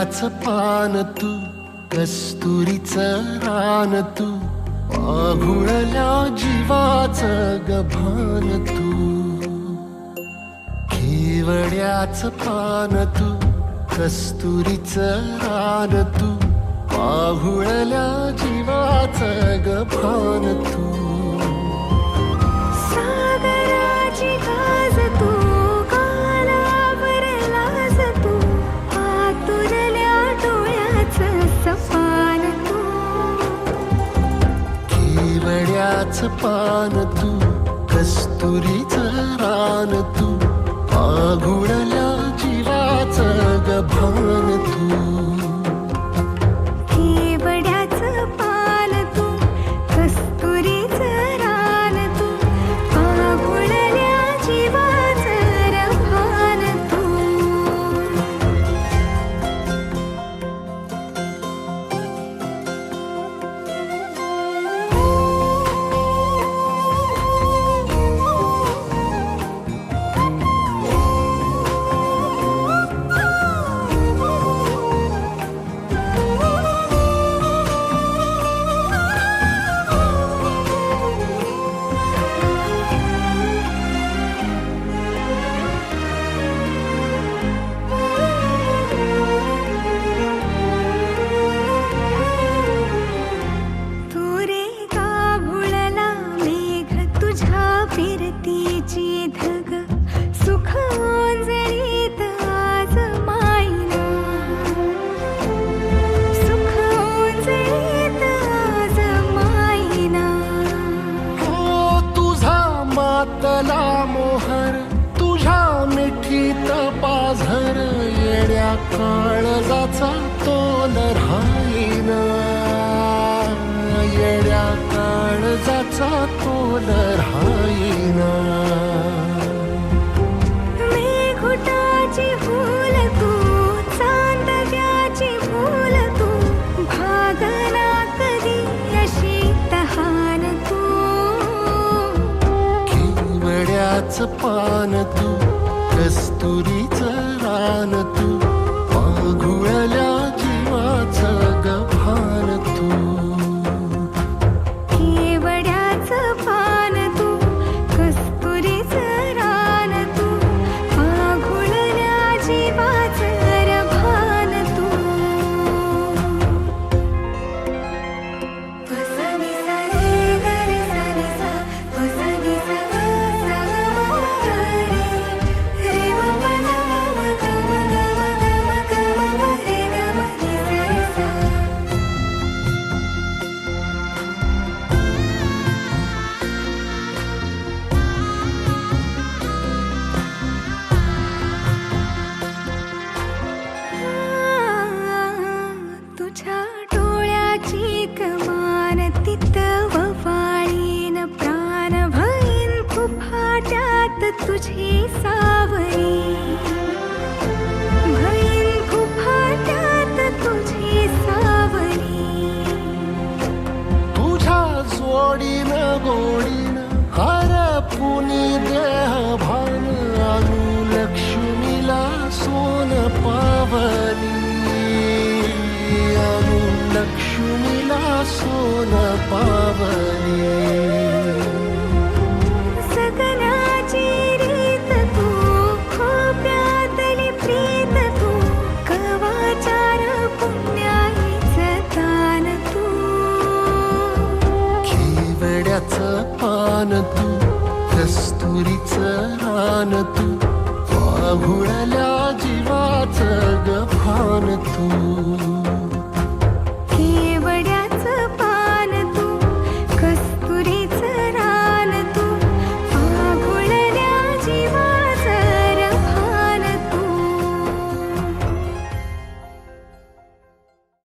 केवड्याचं पान तू, कस्तुरीचं रान तू, आघुळल्या जीवाचं गभान तू. केवड्याचं पान तू, कस्तुरीचं रान तू, आघुळल्या जीवाचं गभान तू. सागराची गाज तू, कालावर लाज तू, आतुरल्या डोळ्याचं सपान तू. केवड्याचं पान तू, कस्तुरीचं रान तू, आघुळल्या जीवाचं गभान तू. केवड्याचं पान तू, कस्तुरीचं रान तू, आघुळल्या जीवाचं रभान तू. फिरतीची धग सुख ओंजळीत आज मायना, सुख ओंजळीत आज मायना. हो तुझा मातला मोहर, तुझ्या मिठीत पाझर, येड्या काळजाचा तोल राहीना, येड्या काळजाचा तोल राहीना. मेघुटाची फूल तू, चांदव्याची फूल तू, भागना कधी अशी तहान तू. केवड्याचं पान तू, कस्तुरीचं रान तू, आघुळल्या जीवाचं गभान तू. केवड्याचं पान तू, कस्तुरीचं रान तू, आघुळल्या जीवाचं रभान तू. पसनी सा रे ग रे सा रे सा, पसनी सा ग सा ग म ग रे, रे म प न म ग म ग म ग म ग म रे ग म रे सा रे सा. तुझ्या डोळ्याची कमान तिथं ववाळीन, प्राण भईन फुफाट्यात तुझी सावरी, भईन फुफाट्यात तुझी सावरी. तुझ्या जोडीनं गोडीनं हरपुनी देह भान, आणू लक्ष्मीला सोन पावली, आणू लक्ष्मीला सोन पावली. सगनाची रीत तू, खोप्यातली प्रीत तू, कवाचार पुण्याईचं दान तू. केवड्याचं पान तू, कस्तुरीचं रान तू, आघुळल्या जीवाचं गभान तू.